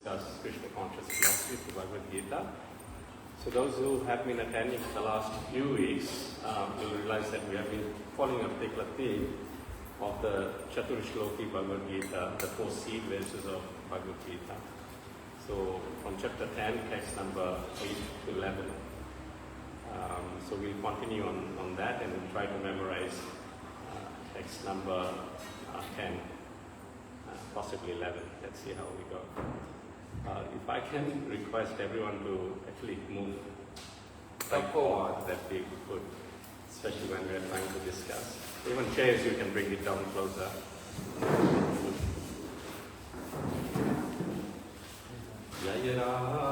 Discuss Krishna conscious philosophy through Bhagavad Gita. So those who have been attending for the last few weeks will realize that we have been following a particular theme of the Chaturshloki Bhagavad Gita, the 4 seed verses of Bhagavad Gita. So from chapter 10, text number 8 to 11. So we'll continue on that and we'll try to memorize text number 10, possibly 11. Let's see how we go. If I can request everyone to actually move forward, that be good, especially when we are trying to discuss. Even chairs, you can bring it down closer. Jaya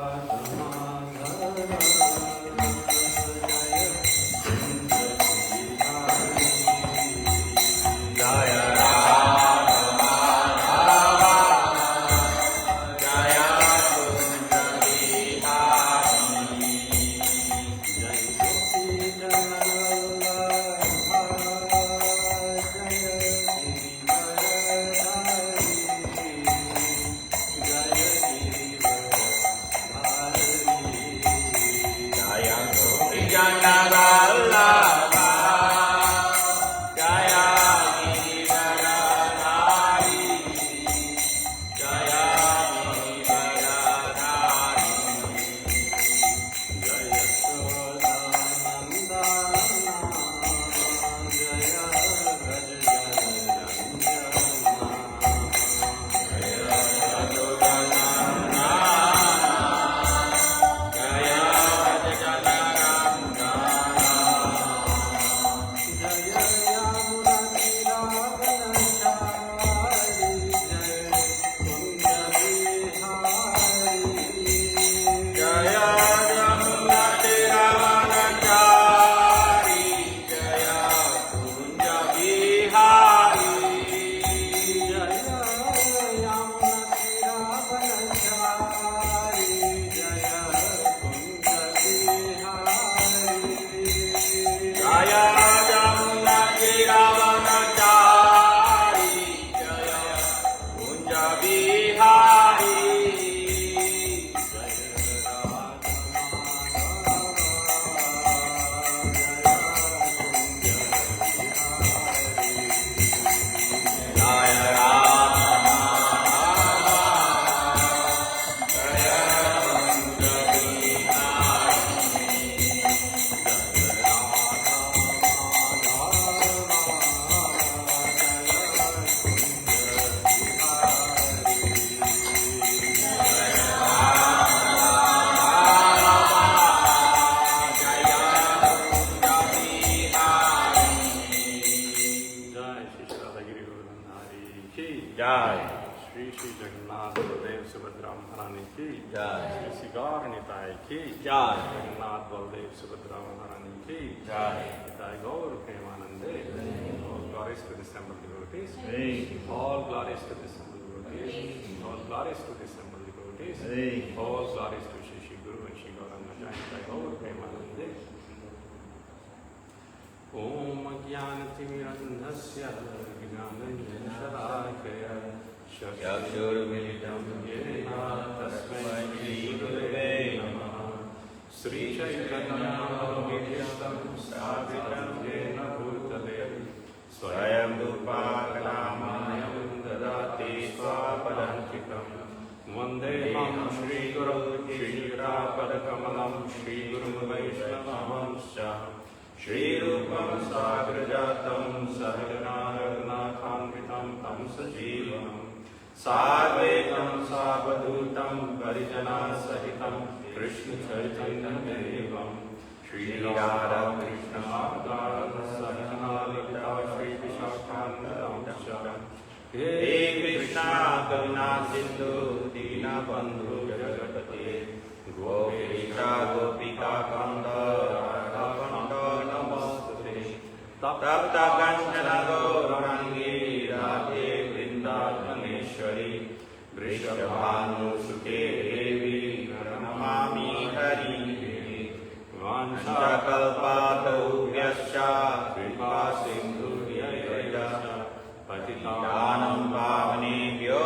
Patitanam pavanebhyo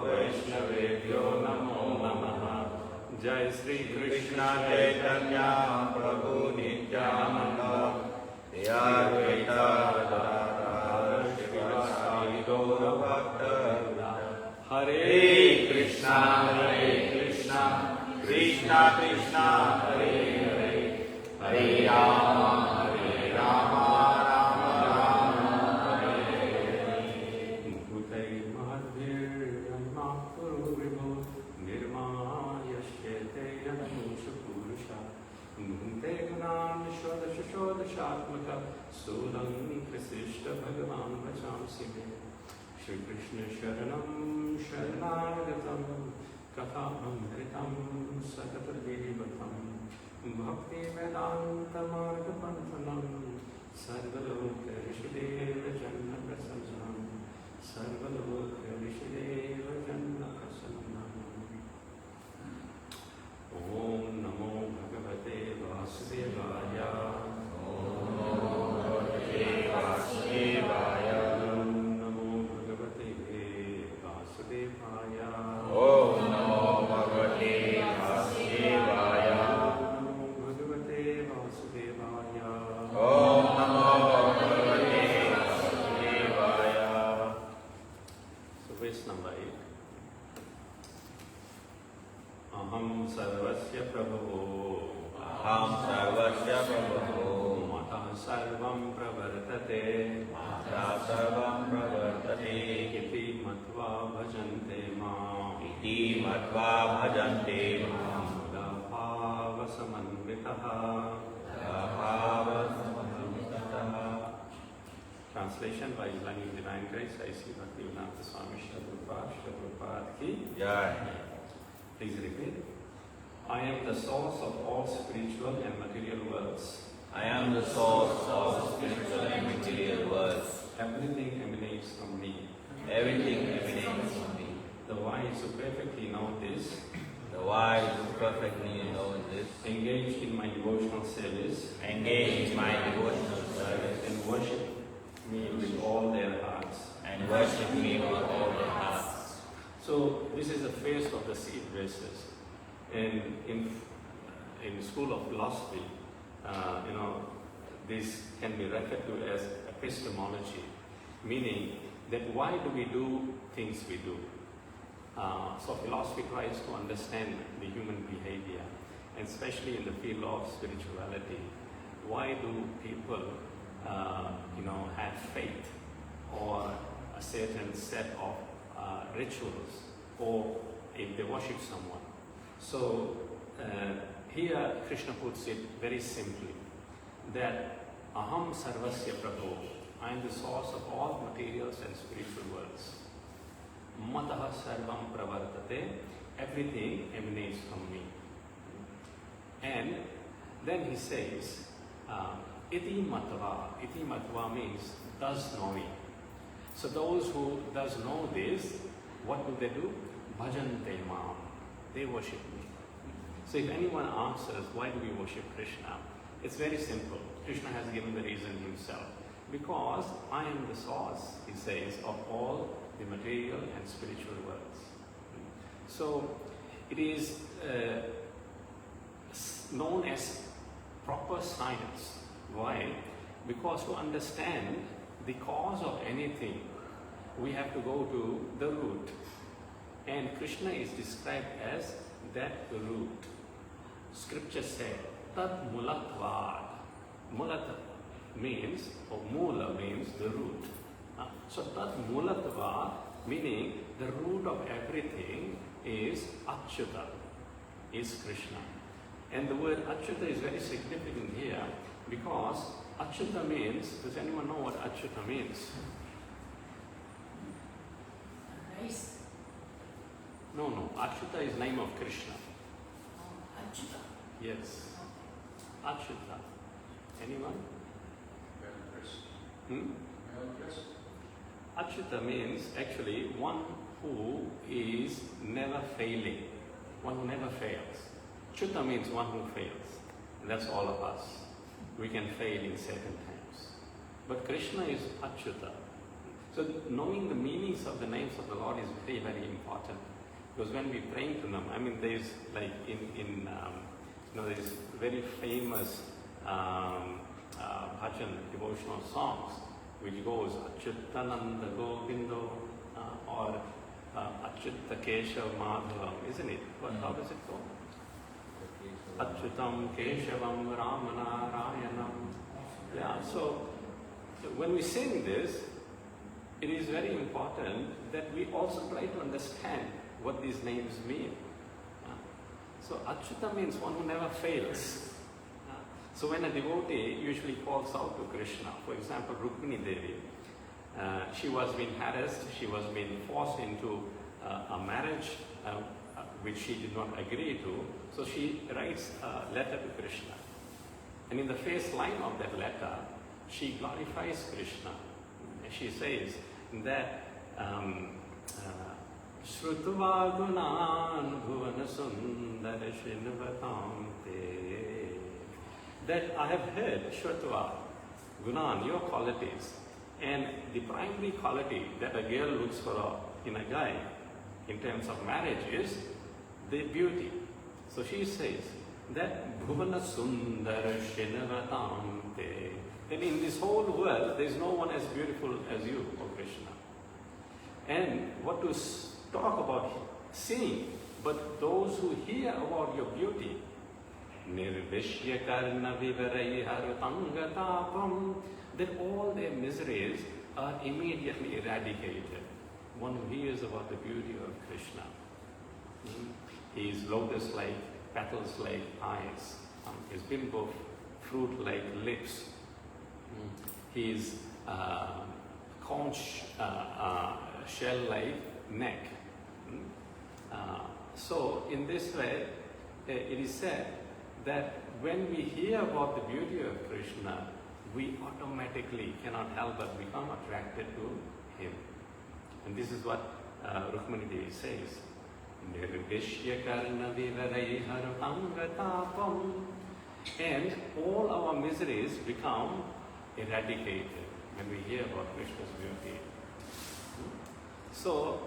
Vaishnavebhyo namo namo Jai Sri Krishna Chaitanya Prabhu Nityananda Shri Advaita Gadadhara Shivasari Gaura Bhakta Hare Krishna Krishna Krishna Hare Hare Hare Rama Rama Rama Hare Hare Bhutai Madhir Yamakuru Vibo Nirmayashyate Yanusha Purusha Bhunte Gunan Shodashatmaka Sudam Krisishta Bhagavan Vachamsi Shri Krishna Sharanam Sharanagatam Kathamritam Sakatadevatam Bhakti Vedanta Marga Panthanam Sarvaloka Rishideva Janna Prasanam Sarvaloka Rishideva Janna Prasanam Om Namo Bhagavate Vasudevaya Om Bhagavate Vasudevaya Namo Bhagavate Vasudevaya Om Namo Bhagavate Vasudevaya Namo Bhagavate Vasudevaya Om Namo Bhagavate Vasudevaya. So verse number 8. Aham sarvasya prabho Aham sarvasya prabho Matah sarvam pravartate Mata sarvam pravartate Iti matva bhajante ma Iti matva bhajante mam Mudabhava samanvitaha Bhava samahitataha. Translation by Islamic Divine Grace, I see Bhaktivedanta Swami Prabhupada ki. Jai. Please repeat. I am the source of all spiritual and material worlds. I am the source of spiritual and material worlds. Everything emanates from me. Everything emanates from me. The wise who perfectly know this, The wise who perfectly know this, engage in my devotional service, engage in my devotional service, and worship me with all their hearts. and worship me with all their hearts. So this is the first of the 8 verses. And in school of philosophy, this can be referred to as epistemology, meaning that why do we do things we do? So philosophy tries to understand the human behavior, and especially in the field of spirituality. Why do people, have faith or a certain set of rituals, or if they worship someone? So here Krishna puts it very simply that Aham Sarvasya Prabhu, I am the source of all materials and spiritual worlds. Mataha Sarvam Pravartate, everything emanates from me. And then he says, Iti Matva. Iti Matva means thus knowing. So those who does know this, what do? Bhajante Mam. They worship me. So if anyone asks us, why do we worship Krishna? It's very simple. Krishna has given the reason himself. Because I am the source, he says, of all the material and spiritual worlds. So it is known as proper science. Why? Because to understand the cause of anything, we have to go to the root. And Krishna is described as that root. Scripture said, Tat Mulatvad. Mulat means, or Mula means the root. So Tat Mulatvad, meaning the root of everything is Achyuta, is Krishna. And the word Achyuta is very significant here because Achyuta means, does anyone know what Achyuta means? Nice. No. Achyuta is name of Krishna. Achyuta. Yes. Achyuta. Anyone? Achyuta means actually one who is never failing. One who never fails. Achyuta means one who fails. That's all of us. We can fail in certain times. But Krishna is Achyuta. So knowing the meanings of the names of the Lord is very, very important. Because when we praying to them, I mean, there's like there's very famous bhajan, devotional songs, which goes Achyutananda Govindo or Achyutta Keshav Madhavam, isn't it? How does it go? Achyutam Keshavam Ramanarayanam. Yeah, so when we sing this, it is very important that we also try to understand what these names mean. So Achyuta means one who never fails. So when a devotee usually calls out to Krishna, for example, Rukmini Devi, she was being harassed, she was being forced into a marriage which she did not agree to, so she writes a letter to Krishna. And in the first line of that letter, she glorifies Krishna. She says that Shrutva gunan bhuvana sundara shinvatam te, that I have heard, Shrutva, gunan, your qualities, and the primary quality that a girl looks for in a guy in terms of marriage is the beauty. So she says that bhuvana sundara shinvatam te, that in this whole world there is no one as beautiful as you, O Krishna. And what to talk about seeing, but those who hear about your beauty, nirvishya karna vivarai harutangatapam, that all their miseries are immediately eradicated. One who hears about the beauty of Krishna. His lotus-like, petals-like eyes, his bimbo fruit-like lips, his conch shell-like neck. So in this way, it is said that when we hear about the beauty of Krishna, we automatically cannot help but become attracted to him. And this is what Rukmini Devi says. Nirvishya karna vivarai harutangatapam, and all our miseries become eradicated when we hear about Krishna's beauty. So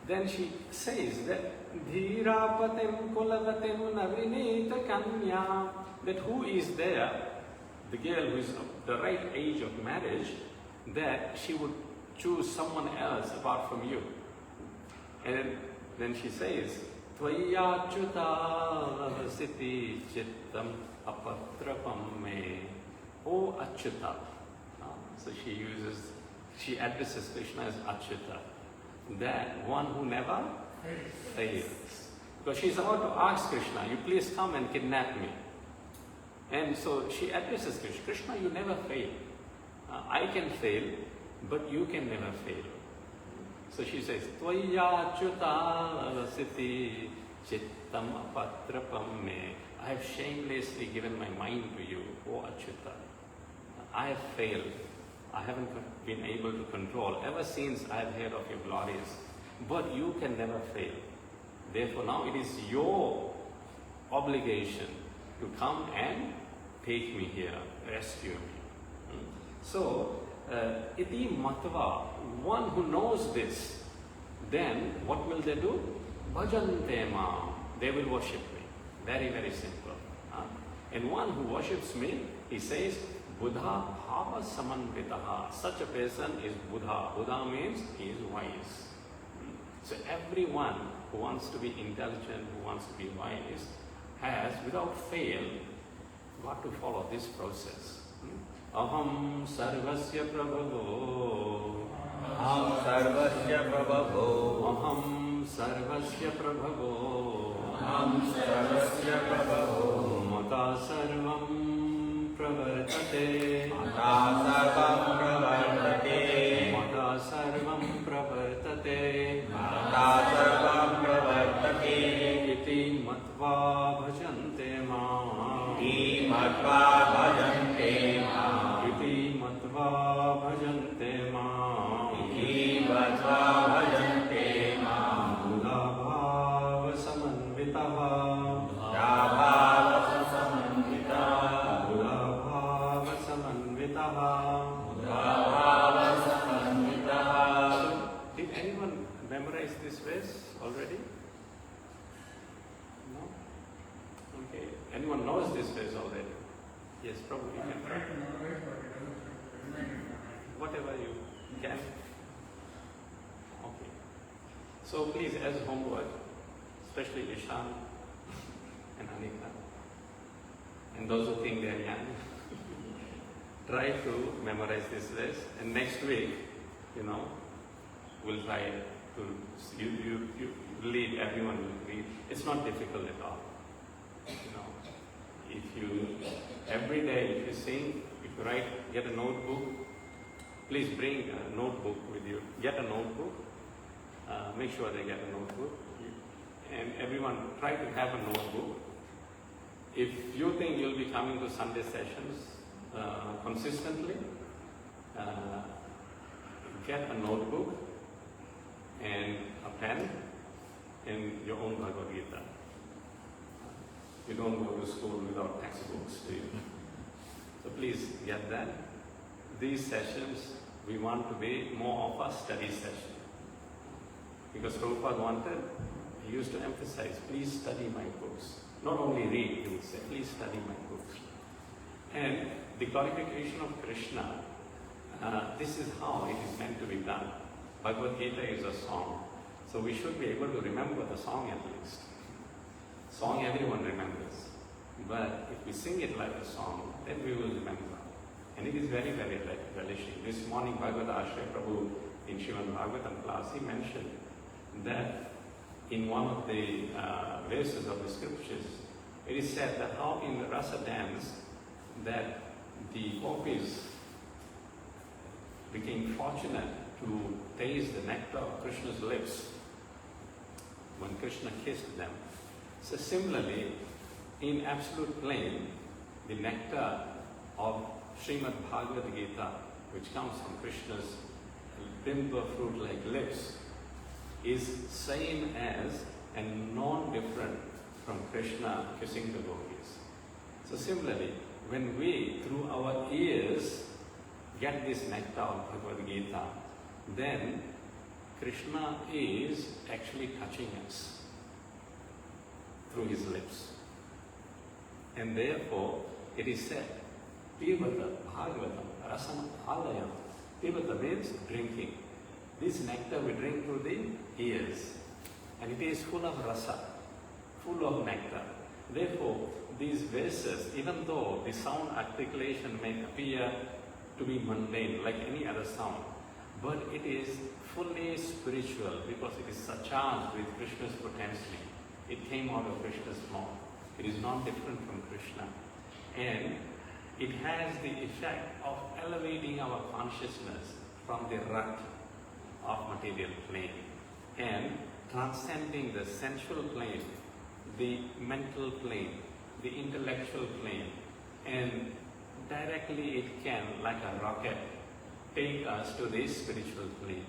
then she says that Dhirapatim kulavatim navinita kanya, that who is there, the girl who is the right age of marriage, that she would choose someone else apart from you. And then she says, Tvayachyuta vasiti chittam apatrapam me. O Achyuta. So she addresses Krishna as Achyuta, that one who never fails. Because she's about to ask Krishna, you please come and kidnap me. And so she addresses Krishna, Krishna, you never fail. I can fail, but you can never fail. So she says, Tvayachyuta vasiti chittam apatrapam me. I have shamelessly given my mind to you, O Achyuta. I have failed. I haven't been able to control ever since I have heard of your glories. But you can never fail. Therefore now it is your obligation to come and take me here, rescue me. So, iti matva, one who knows this, then what will they do? Bhajante mam, they will worship me. Very, very simple. And one who worships me, he says, Buddha bhava samanvitaha. Such a person is Buddha. Buddha means he is wise. So everyone who wants to be intelligent, who wants to be wise, has, without fail, got to follow this process. Aham sarvasya prabhavo. Aham sarvasya prabhavo. Aham sarvasya prabhavo. Aham sarvasya prabhavo. Mata sarvam pravartate. Mata sarvam pravartate. Mata sarvam pravartate. Mata sarvam pravartate. Iti matva bhajante ma. Iti matva bhajante ma. Iti matva bhajante ma. Iti matva bhajante ma. Buddha bhava samanvitaha. Buddha bhava samanvitaha. Buddha bhava samanvitaha. Buddha bhava samanvitaha. Did anyone memorize this verse already? Anyone knows this verse already? Yes, probably you can try. Whatever you can. Okay. So please, as homework, especially Ishan and Anika, and those who think they are young, try to memorize this verse. And next week, we'll try to, you lead, everyone will read. It's not difficult at all. If you, every day, if you sing, if you write, get a notebook, please bring a notebook with you. Get a notebook. Make sure they get a notebook. And everyone, try to have a notebook. If you think you'll be coming to Sunday sessions consistently, get a notebook and a pen and your own Bhagavad Gita. You don't go to school without textbooks, do you? So please get that. These sessions, we want to be more of a study session. Because Prabhupada wanted, he used to emphasize, please study my books. Not only read, he would say, please study my books. And the glorification of Krishna, this is how it is meant to be done. Bhagavad Gita is a song. So we should be able to remember the song at least. Song everyone remembers. But if we sing it like a song, then we will remember. And it is very, very relishing. This morning, Bhagavad Ashraya Prabhu in Srimad Bhagavatam class, he mentioned that in one of the verses of the scriptures, it is said that how in the rasa dance that the gopis became fortunate to taste the nectar of Krishna's lips when Krishna kissed them. So similarly, in absolute plain, the nectar of Srimad Bhagavad Gita, which comes from Krishna's bimba fruit-like lips, is same as and non-different from Krishna kissing the gopis. So similarly, when we, through our ears, get this nectar of Bhagavad Gita, then Krishna is actually touching us through his lips. And therefore, it is said, Pivata Bhagavatam Rasam Alayam. Pivata means drinking. This nectar we drink through the ears. And it is full of rasa, full of nectar. Therefore, these verses, even though the sound articulation may appear to be mundane like any other sound, but it is fully spiritual because it is surcharged with Krishna's potency. It came out of Krishna's mouth. It is not different from Krishna. And it has the effect of elevating our consciousness from the rut of material plane and transcending the sensual plane, the mental plane, the intellectual plane, and directly it can, like a rocket, take us to the spiritual plane.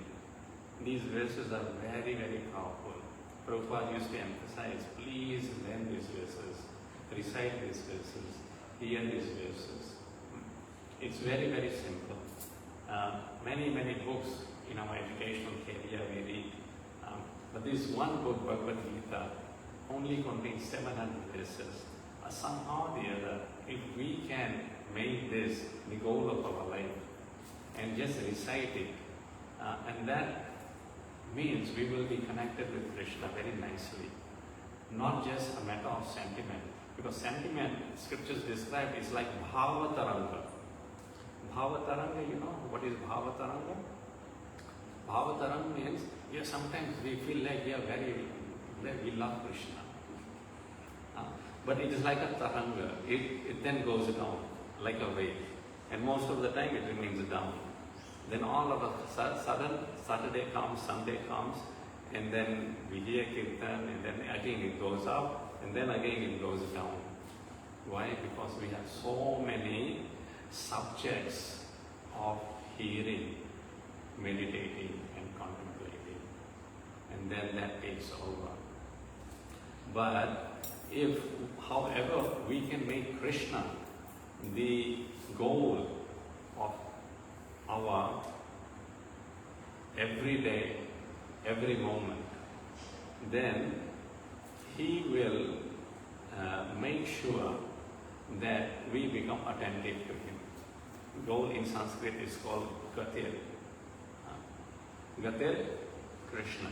These verses are very, very powerful. Prabhupada used to emphasize, please learn these verses, recite these verses, hear these verses. It's very, very simple. Many, many books in our educational career we read. But this one book, Bhagavad Gita, only contains 700 verses. Somehow or the other, if we can make this the goal of our life and just recite it, and that means we will be connected with Krishna very nicely. Not just a matter of sentiment. Because sentiment, scriptures describe, is like bhavataranga. Bhavataranga, you know what is bhavataranga? Bhavataranga means, sometimes we feel like we love Krishna. But it is like a taranga. It then goes down like a wave. And most of the time it remains down. Then all of a sudden, Saturday comes, Sunday comes, and then we hear kirtan, and then again it goes up, and then again it goes down. Why? Because we have so many subjects of hearing, meditating, and contemplating. And then that takes over. But if, however, we can make Krishna the goal of our every day, every moment, then he will make sure that we become attentive to him. Goal in Sanskrit is called Gatir. Gatir, Krishna.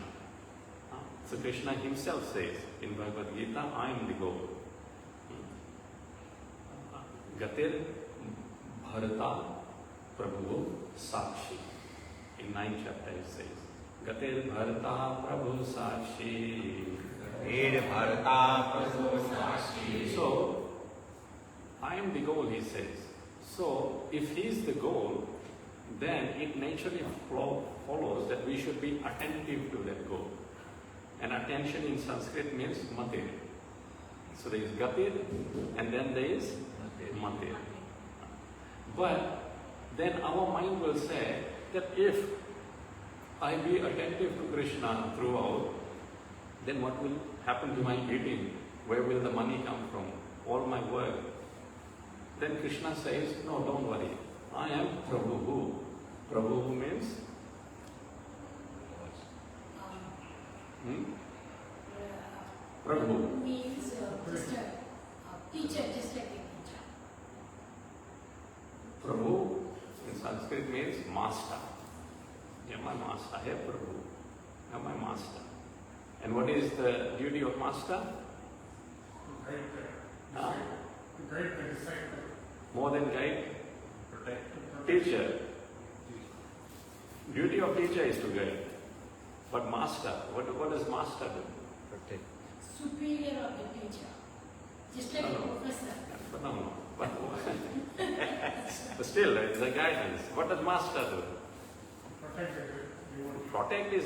So Krishna himself says in Bhagavad Gita, I am the goal. Gatir Bharata Prabhu Sakshi. In 9th chapter it says, Gatir Bharata Prabhu Sakshi. Gatir Bharata Prabhu Sakshi. So, I am the goal, he says. So, if he is the goal, then it naturally follows that we should be attentive to that goal. And attention in Sanskrit means matir. So there is gatir and then there is matir. But then our mind will say that if I be attentive to Krishna throughout, then what will happen to my eating? Where will the money come from? All my work. Then Krishna says, no, don't worry. I am Prabhu. Prabhu means? Prabhu. Means just a teacher, just like a teacher. Prabhu in Sanskrit means master. Yeah, my master. Hey, Prabhu. You're my master. And what is the duty of master? Guide the disciple. More than guide? Teacher. Duty of teacher is to guide. But master, what does master do? Protect. Superior of the teacher. Just like a professor. But no. But still, it's a guidance. What does master do? Protect is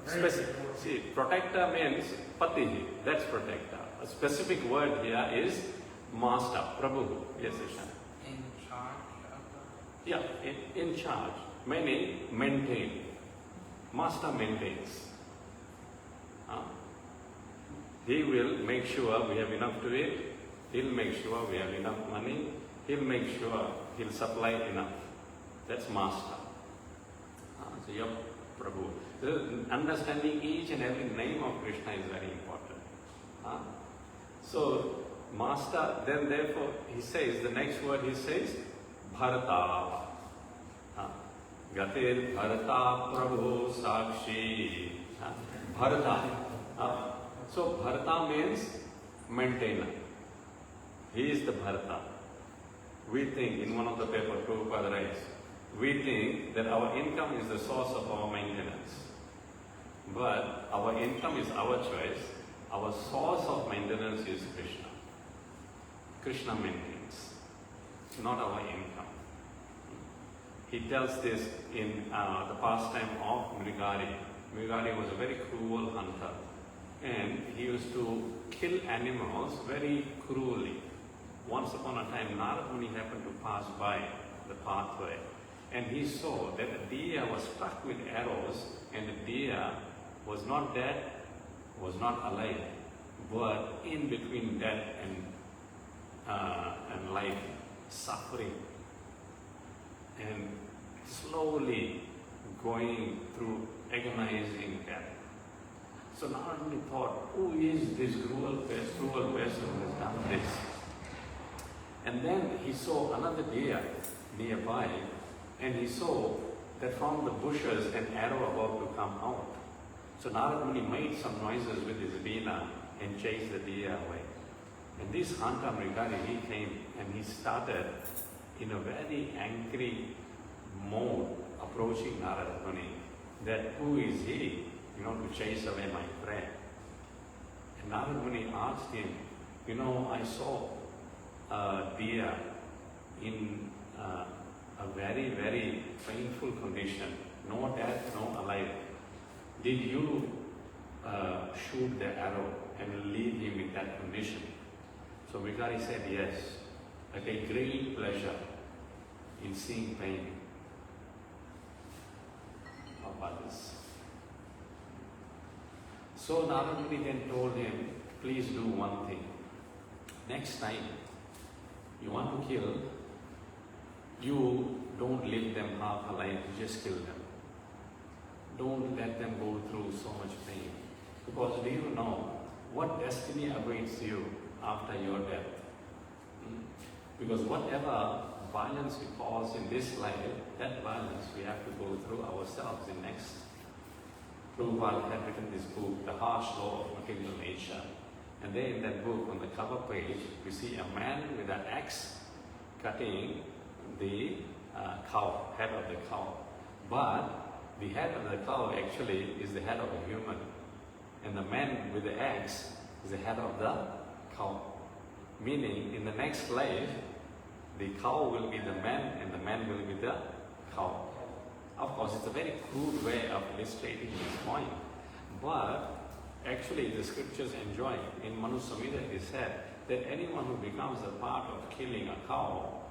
specific. See, protector means pati. That's protector. A specific word here is master, Prabhu. Yes, Ishan. In charge of the... Yeah, in charge. Meaning maintain. Master maintains. He will make sure we have enough to eat. He'll make sure we have enough money. He'll make sure he'll supply enough. That's master. So your Prabhu. So understanding each and every name of Krishna is very important. So master, then therefore he says, the next word he says, Bharata. Gatir Bharata Prabhu Sakshi. Bharata. So Bharata means maintainer. He is the Bharata. We think, in one of the paper, Prabhupada writes, we think that our income is the source of our maintenance. But our income is our choice. Our source of maintenance is Krishna. Krishna maintains, not our income. He tells this in the pastime of Mrigari. Mrigari was a very cruel hunter. And he used to kill animals very cruelly. Once upon a time, Narad Muni happened to pass by the pathway, and he saw that a deer was struck with arrows, and the deer was not dead, was not alive, but in between death and life, suffering, and slowly going through agonizing death. So Narad Muni thought, who is this cruel person who has done this? And then he saw another deer nearby, and he saw that from the bushes an arrow about to come out. So Narad Muni made some noises with his veena and chased the deer away. And this hunter Mrigari, he came and he started in a very angry mode approaching Narad Muni, that who is he, to chase away my friend. And Narad Muni asked him, I saw a deer in a very, very painful condition, no death, no alive. Did you shoot the arrow and leave him in that condition? So Vikari said, yes, I take great pleasure in seeing pain of others. So Narad Muni then told him, please do one thing. Next time you want to kill, you don't leave them half alive, you just kill them. Don't let them go through so much pain. Because do you know what destiny awaits you after your death. Because whatever violence we cause in this life, that violence we have to go through ourselves in next. Prabhupada had written this book, The Harsh Law of Material Nature. And there in that book, on the cover page, we see a man with an axe cutting the cow, head of the cow. But the head of the cow actually is the head of a human. And the man with the axe is the head of the cow. Meaning, in the next life, the cow will be the man and the man will be the cow. Of course, it's a very crude way of illustrating this point. But actually, the scriptures enjoy. In Manu Samhita, it is said that anyone who becomes a part of killing a cow,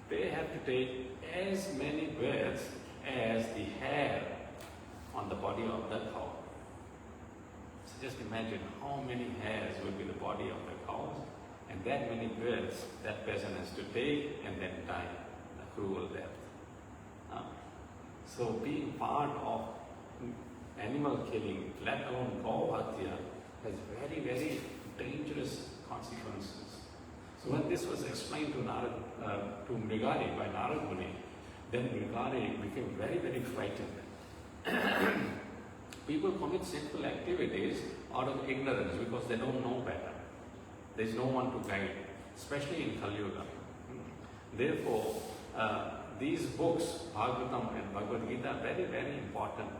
they have to take as many births as the hair on the body of the cow. So just imagine how many hairs will be the body of the cows, and that many births that person has to take and then die a cruel death. So being part of animal killing, let alone Gauhatya, has very, very dangerous consequences. So when this was explained to Mrigari by Narad Muni, then Mrigari became very, very frightened. People commit sinful activities out of ignorance because they don't know better. There is no one to guide, especially in Kali Yuga. Therefore, these books, Bhagavatam and Bhagavad Gita, are very, very important.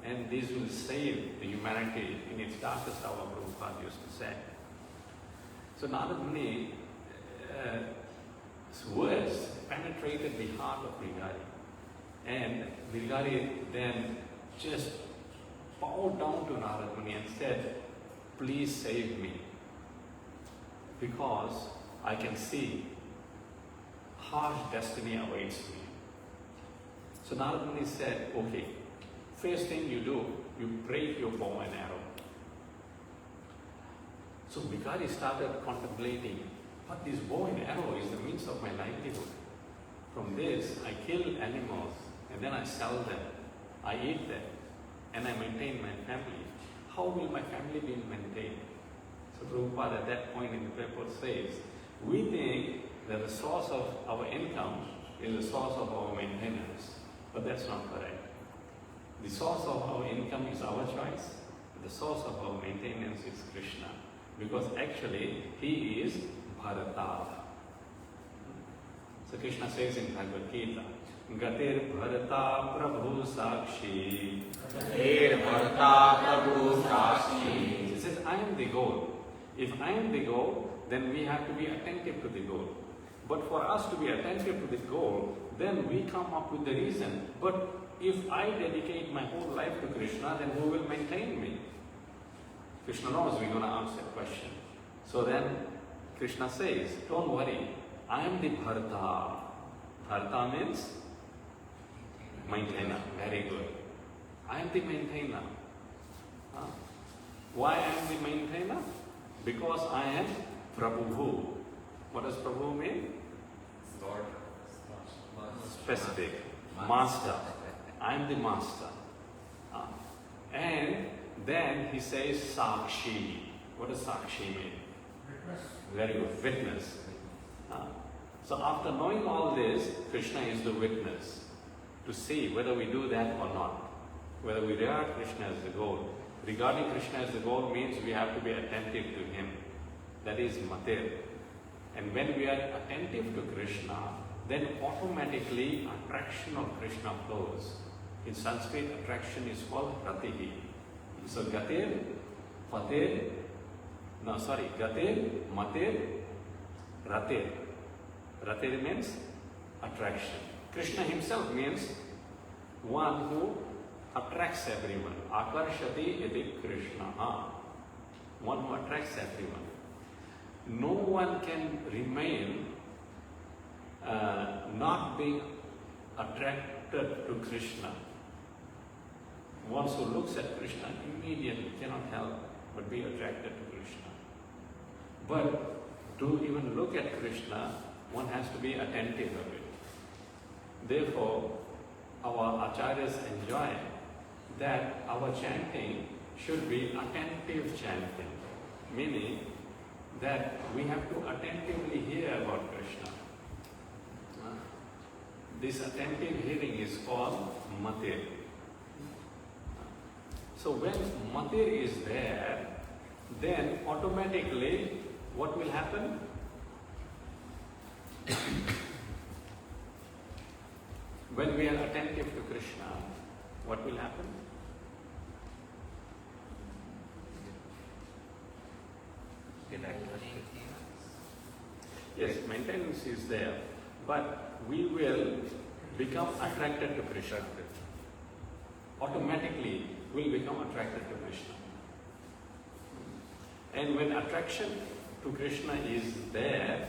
And these will save the humanity in its darkest hour, Prabhupada used to say. So Narad Muni's words penetrated the heart of Viraj. And Viraj then just bowed down to Narad Muni and said, please save me, because I can see harsh destiny awaits me. So Narad Muni said, okay, first thing you do, you break your bow and arrow. So Viraj started contemplating, but this bow and arrow is the means of my livelihood. From this, I kill animals and then I sell them, I eat them, and I maintain my family. How will my family be maintained? So Prabhupada at that point in the purport says, we think that the source of our income is the source of our maintenance, but that's not correct. The source of our income is our choice. The source of our maintenance is Krishna, because actually he is Bharata. So Krishna says in Bhagavad Gita, Gatir Bharata Prabhu Sakshi. Gatir Bharata Prabhu Sakshi. He says, I am the goal. If I am the goal, then we have to be attentive to the goal. But for us to be attentive to the goal, then we come up with the reason. But if I dedicate my whole life to Krishna, then who will maintain me? Krishna knows we're going to answer that question. So then Krishna says, don't worry, I am the Bharata. Bharata means maintainer. Very good. I am the maintainer. Why I am the maintainer? Because I am Prabhu. What does Prabhu mean? Lord. Specific. Master. I am the master. And then he says Sakshi. What does Sakshi mean? Witness. Very good. Witness. So after knowing all this, Krishna is the witness to see whether we do that or not. Whether we regard Krishna as the goal. Regarding Krishna as the goal means we have to be attentive to him. That is Matir. And when we are attentive to Krishna, then automatically attraction of Krishna flows. In Sanskrit, attraction is called Ratihi. So Gatir, Patir, Gatir, Matir, Ratir. Ratir means attraction. Krishna himself means one who attracts everyone. Akarshati iti Krishna. One who attracts everyone. No one can remain not being attracted to Krishna. One who looks at Krishna immediately cannot help but be attracted to Krishna. But to even look at Krishna, one has to be attentive of it. Therefore, our acharyas enjoy that our chanting should be attentive chanting, meaning that we have to attentively hear about Krishna. This attentive hearing is called matir. So when matir is there, then automatically what will happen? When we are attentive to Krishna, what will happen? Yes, maintenance is there, but we will become attracted to Krishna. Automatically, we'll become attracted to Krishna. And when attraction to Krishna is there,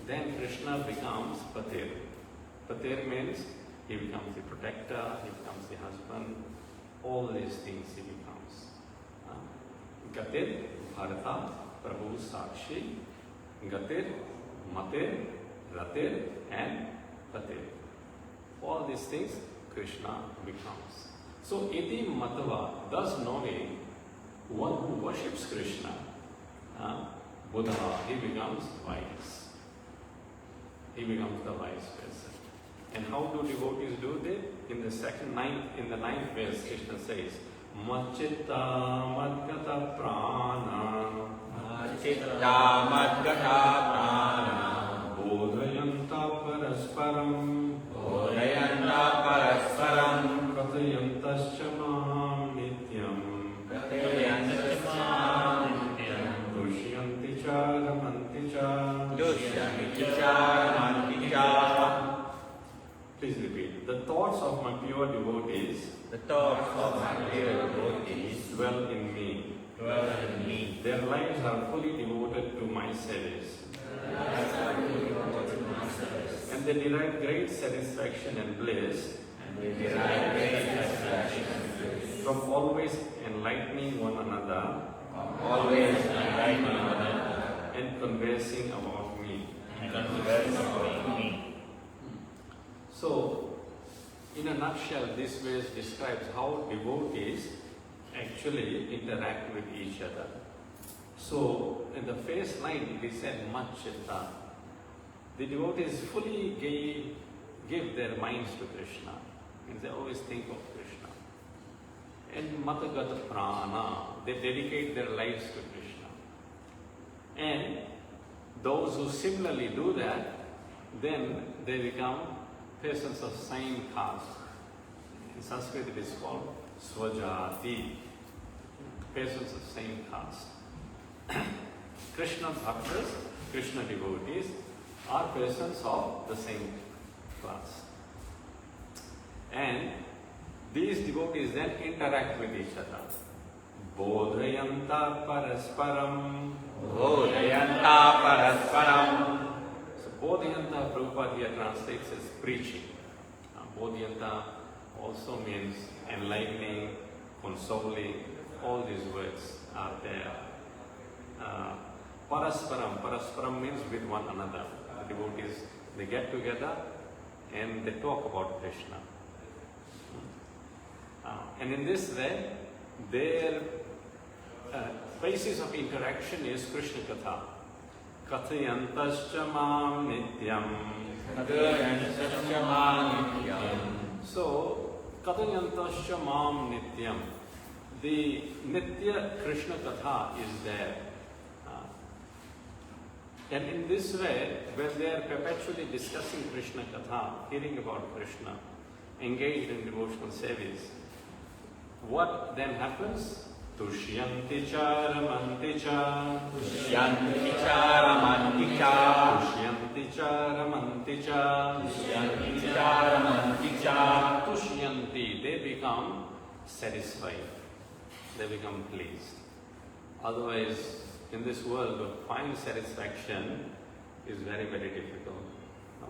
then Krishna becomes patir. Patir means he becomes the protector, he becomes the husband, all these things he becomes. Gatir, Bharata, Prabhu, Sakshi, Gatir, Matir, Ratir and Patir. All these things Krishna becomes. So iti matva, thus knowing, one who worships Krishna, Buddha, he becomes wise. He becomes the wise person. And how do devotees do that? In the ninth verse, Krishna says, Machitta madgata prana Machitta madgata prana bodhayanta parasparam Bodhayanta parasparam kathayantascha mam nityam Kathayantascha mam nityam dushyanti cha ramanti cha. Dushyanti cha ramanti cha. Please repeat. The thoughts of my pure devotees The thoughts of my dear devotees dwell in me. dwell in me. Their lives are fully devoted to my service. And they derive great satisfaction and bliss And we derive great satisfaction from always enlightening one another always enlightening one another and conversing about me. and converse about me. So, in a nutshell, this verse describes how devotees actually interact with each other. So, in the first line, it is said, Machitta. The devotees fully give their minds to Krishna. Means they always think of Krishna. And Matagata Prana, they dedicate their lives to Krishna. And those who similarly do that, then they become persons of same caste. In Sanskrit it is called Swajati, persons of same caste. Krishna bhaktas, Krishna devotees are persons of the same class. And these devotees then interact with each other. Bodhayanta parasparam. Bodhayanta parasparam. So Bodhayanta, Prabhupada here translates as preaching. Bodhayanta also means enlightening, consoling. All these words are there. Parasparam. Parasparam means with one another. The devotees, they get together and they talk about Krishna. And in this way, their basis of interaction is Krishna Katha. Kathayantascha mam nityam. Kathayantascha mam nityam. So, Kathayantascha mam nityam. The Nitya Krishna Katha is there. And in this way, when they are perpetually discussing Krishna Katha, hearing about Krishna, engaged in devotional service, what then happens? Tushyanti cha ramanti cha. Tushyanti cha ramanti cha. Tushyanti cha ramanti cha. Tushyanti cha ramanti cha. Tushyanti, they become satisfied. They become pleased. Otherwise, in this world, to find satisfaction is very, very difficult.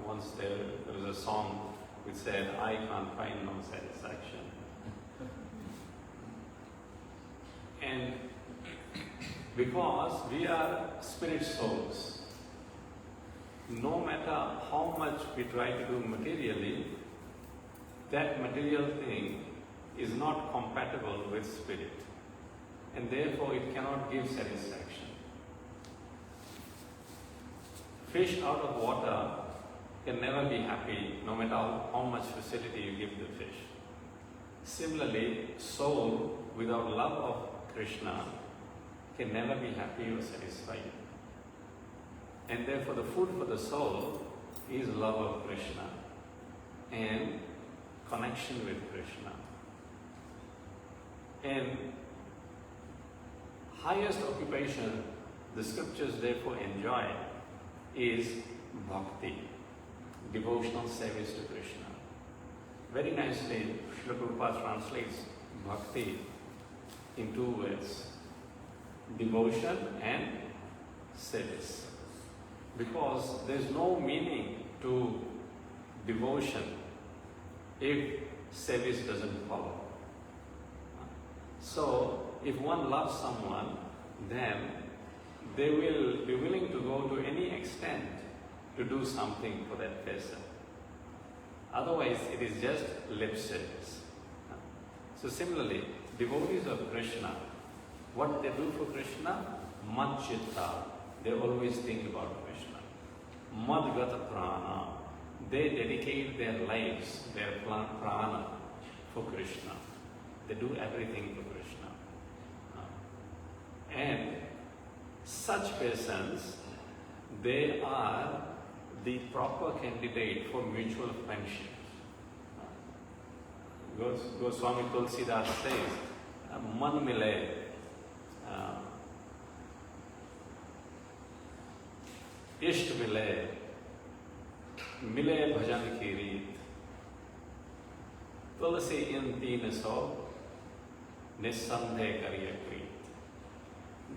Once there was a song which said, I can't find no satisfaction. And because we are spirit souls, no matter how much we try to do materially, that material thing is not compatible with spirit. and therefore it cannot give satisfaction. Fish out of water can never be happy no matter how much facility you give the fish. Similarly, soul without love of Krishna can never be happy or satisfied. And therefore the food for the soul is love of Krishna and connection with Krishna. And highest occupation the scriptures therefore enjoy is bhakti, devotional service to Krishna. Very nicely, Srila Prabhupada translates bhakti in two words, devotion and service. Because there is no meaning to devotion if service doesn't follow. So, if one loves someone, then they will be willing to go to any extent to do something for that person. Otherwise, it is just lip service. So similarly, devotees of Krishna, what they do for Krishna? Mad chitta, they always think about Krishna. Mad gata prana, they dedicate their lives, their prana for Krishna. They do everything for Krishna. And such persons, they are the proper candidate for mutual friendship. Goswami Tulsidas says, man mile, isht mile, mile bhajan ki reet, tulsi in teen so, nissandhe kariye preet.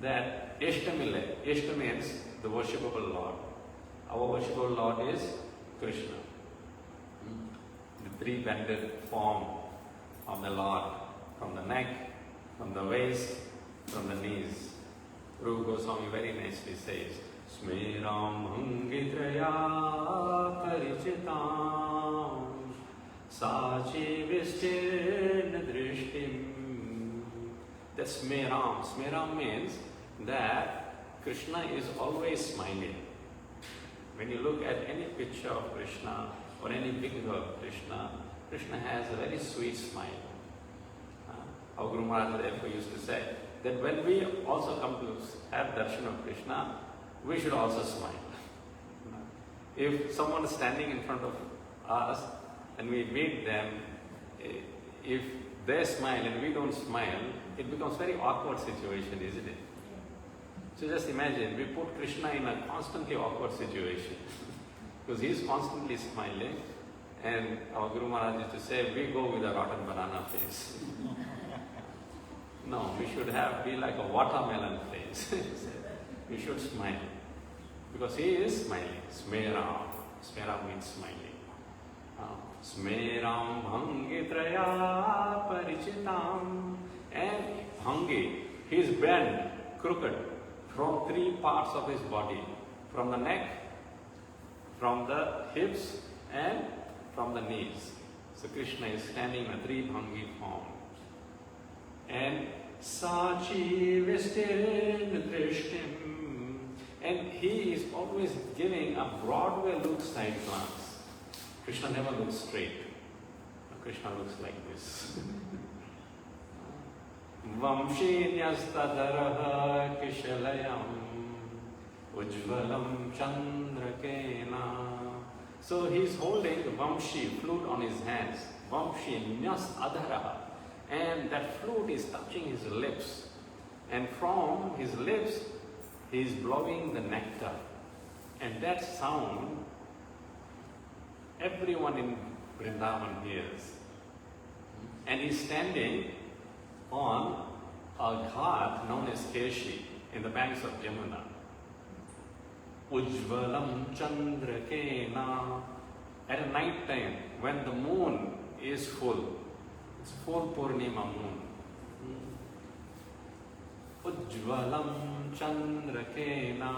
That ishta mile, ishta means the worshipable Lord. Our worshipable Lord is Krishna. The three-banded form of the Lord, from the neck, from the waist, from the knees. Rupa Goswami very nicely says, Smeram hangitraya parichitam sachi vistirna drishtim. That's Smeram. Smeram means that Krishna is always smiling. When you look at any picture of Krishna or any figure of Krishna, Krishna has a very sweet smile. Our Guru Maharaj therefore used to say that when we also come to have darshan of Krishna, we should also smile. If someone is standing in front of us and we meet them, if they smile and we don't smile, it becomes a very awkward situation, isn't it? So just imagine, we put Krishna in a constantly awkward situation because he is constantly smiling, and our Guru Maharaj used to say, we go with a rotten banana face. No, we should be like a watermelon face. We should smile because he is smiling. Smeram. Smeram means smiling. Smeram bhangi traya parichitam. And bhangi, he is bent, crooked, from three parts of his body, from the neck, from the hips, and from the knees. So Krishna is standing in a three-bhangi form. And Sachi Vistin Drishtim. And he is always giving a Broadway look side glance. Krishna never looks straight. Krishna looks like this. Vamshinyastadaraha kishalayam ujvalam chandrakena. So he is holding the vamshi, flute on his hands. Vamshinyastadaraha. And that flute is touching his lips. And from his lips, he is blowing the nectar. And that sound, everyone in Vrindavan hears. And he is standing on a ghat known as Keshi in the banks of Yamuna. Ujvalam chandrakena. At night time, when the moon is full, it's full Purnima moon. Ujvalam chandrakena.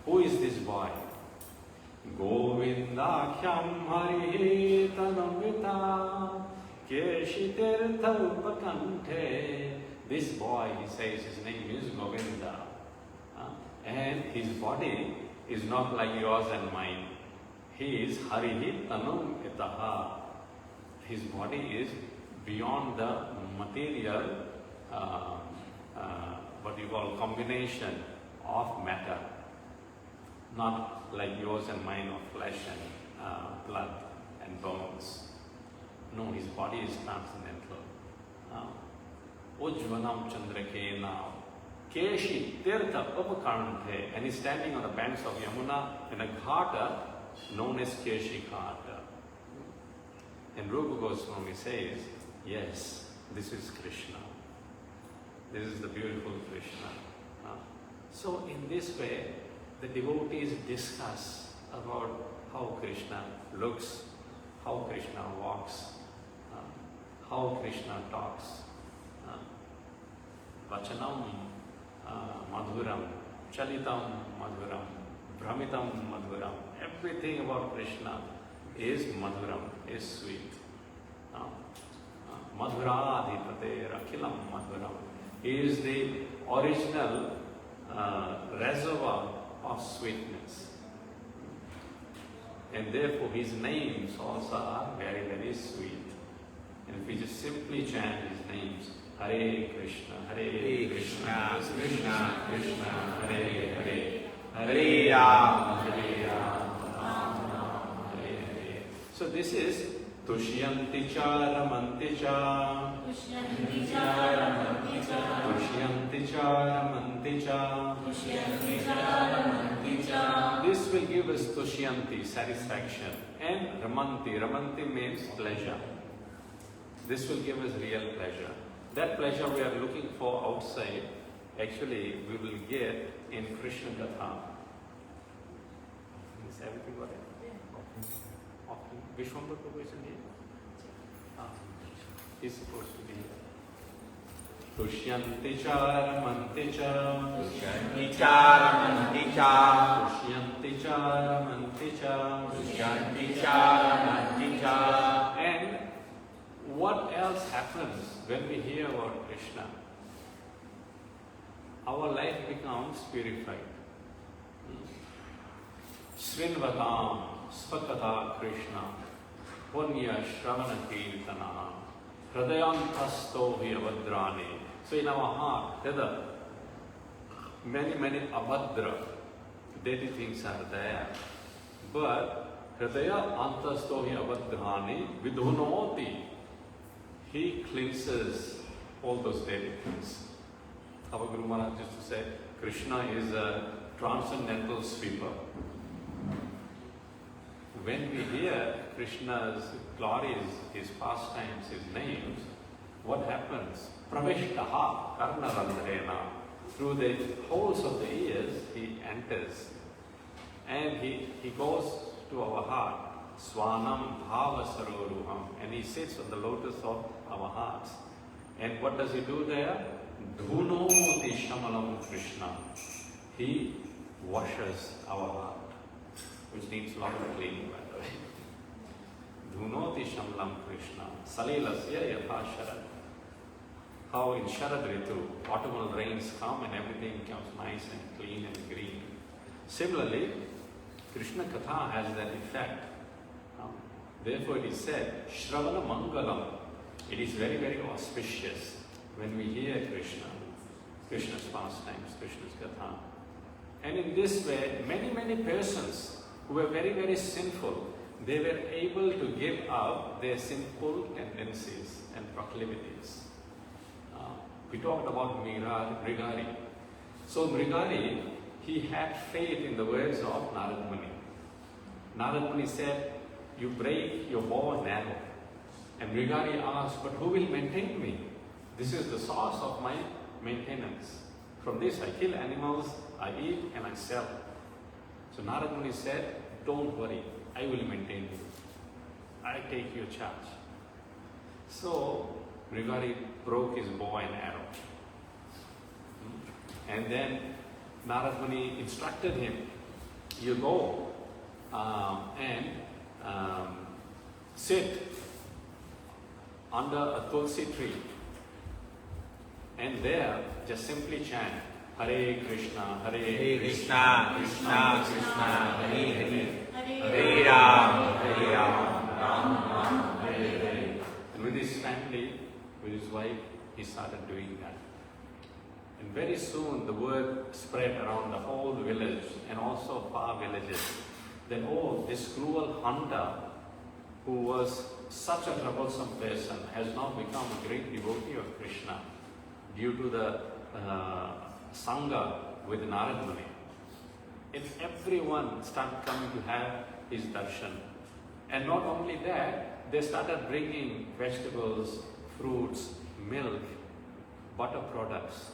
Who is this boy? Govindakhyam haritanamvita Keshitirtha upakanthe this boy, he says his name is Govinda, and his body is not like yours and mine. He is Harihi Tanum Itaha. His body is beyond the material, what you call combination of matter, not like yours and mine of flesh and blood and bones. No, his body is transcendental. Ujvanam Chandrakhe now. Keshi Tirtha Upakante, and he's standing on the banks of Yamuna in a ghata known as Keshi Ghata. And Rupa Goswami says, yes, this is Krishna. This is the beautiful Krishna. So in this way, the devotees discuss about how Krishna looks, how Krishna walks, how Krishna talks. Vachanam madhuram, chalitam madhuram, brahmitam madhuram. Everything about Krishna is madhuram, is sweet. Madhuradhipate rakhilam madhuram. He is the original reservoir of sweetness. And therefore his names also are very, very sweet. And if we just simply chant his names, Hare Krishna, Hare Krishna, Krishna Krishna, Hare Hare, Hare Rama, Hare Rama, Hare Hare. So this is Tushyanti cha ramanti cha, Tushyanti cha ramanti cha, Tushyanti cha ramanti cha, Tushyanti cha ramanti cha. This will give us Tushyanti, satisfaction, and Ramanti means pleasure. This will give us real pleasure. That pleasure we are looking for outside, actually we will get in Krishna Katha. Is everything got it? Often. Vishwambara Prabhu isn't here? He's supposed to be here. Tushyanti cha ramanti cha, Tushyanti cha ramanti cha, Tushyanti cha ramanti cha, Tushyanti cha ramanti cha. And what else happens when we hear about Krishna? Our life becomes purified. Srinvatam Svakata Krishna Punya Shravana Kirtana Hridayantasto Vyavadrani. So in our heart, many abhadra, dirty things are there. But Hridaya Antasto Vyavadrani Vidhunoti. He cleanses all those dirty things. Our Guru Maharaj used to say, Krishna is a transcendental sweeper. When we hear Krishna's glories, his pastimes, his names, what happens? Pravishtaha karnarandrena. Through the holes of the ears, he enters. And he goes to our heart. Swanam bhava saroruham. And he sits on the lotus of our hearts. And what does he do there? Dhunoti shamalam Krishna. He washes our heart, which needs a lot of cleaning, by the way. Dhunoti shamalam Krishna. Salilasya yatha sharad. How in Sharad Ritu, autumnal rains come and everything becomes nice and clean and green. Similarly, Krishna Katha has that effect. Therefore it is said, Shravana Mangalam. It is very, very auspicious when we hear Krishna, Krishna's pastimes, Krishna's Katha. And in this way, many persons who were very, very sinful, they were able to give up their sinful tendencies and proclivities. We talked about Mrigari. So Mrigari, he had faith in the words of Narad Muni. Narad Muni said, you break your bow and arrow. And Mrigari asked, but who will maintain me? This is the source of my maintenance. From this I kill animals, I eat and I sell. So Narad Muni said, don't worry, I will maintain you. I take your charge. So Mrigari broke his bow and arrow. And then Narad Muni instructed him, you go and sit under a tulsi tree And there, just simply chant Hare Krishna, Hare Krishna, Krishna Krishna, Hare Hare, Hare Ram, Hare Ram, Ram Ram, Hare Hare. And with his family, with his wife, he started doing that. And very soon the word spread around the whole village and also far villages that, oh, this cruel hunter who was such a troublesome person has now become a great devotee of Krishna due to the Sangha with Narad Muni. And everyone started coming to have his darshan. And not only that, they started bringing vegetables, fruits, milk, butter products.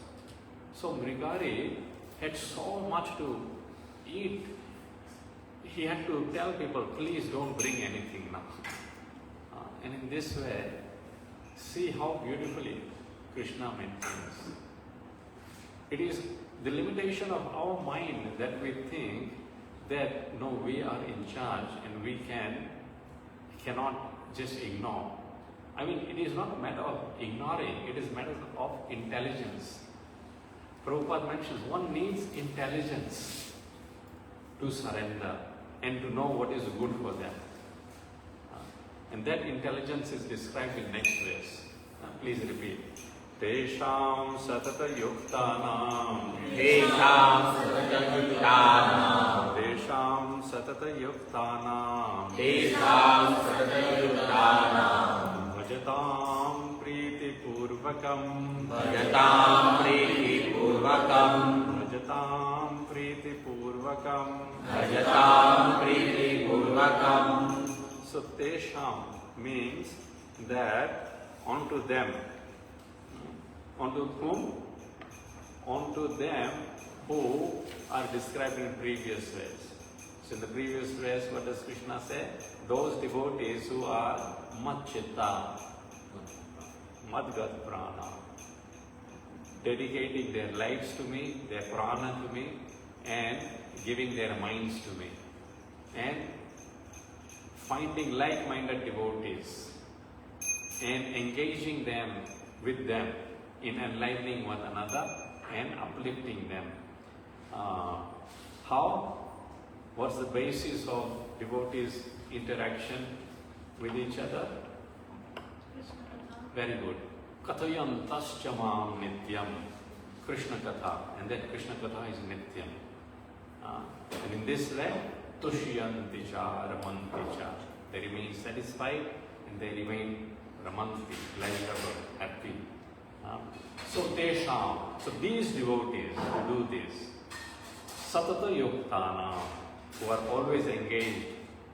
So Mrigari had so much to eat. He had to tell people, please don't bring anything now. And in this way, see how beautifully Krishna maintains. It is the limitation of our mind that we think that no, we are in charge and we cannot just ignore. I mean, it is not a matter of ignoring, it is a matter of intelligence. Prabhupada mentions one needs intelligence to surrender and to know what is good for them. And that intelligence is described in next verse. Please repeat. Tesham satata yuktanam. Tesham satata yuktanam. Tesham satata yuktanam. Tesham satata yuktanam. Bhajatam priti purvakam. Bhajatam priti purvakam. Bhajatam priti purvakam. Bhajatam priti purvakam. So Tesham means that unto them. Unto whom? Unto them who are described in previous verse. So in the previous verse, what does Krishna say? Those devotees who are Madchitta, Madgat Prana, dedicating their lives to me, their prana to me, and giving their minds to me. And finding like-minded devotees and engaging them with them in enlightening one another and uplifting them. How? What's the basis of devotees' interaction with each other? Very good. Kathayantascha mam nityam. Krishna Katha. And that Krishna Katha is nityam. And in this way, tushyanti cha ramanti cha. They remain satisfied and they remain ramanti, pleasurable, happy. So tesham. So these devotees who do this, satata yuktana, who are always engaged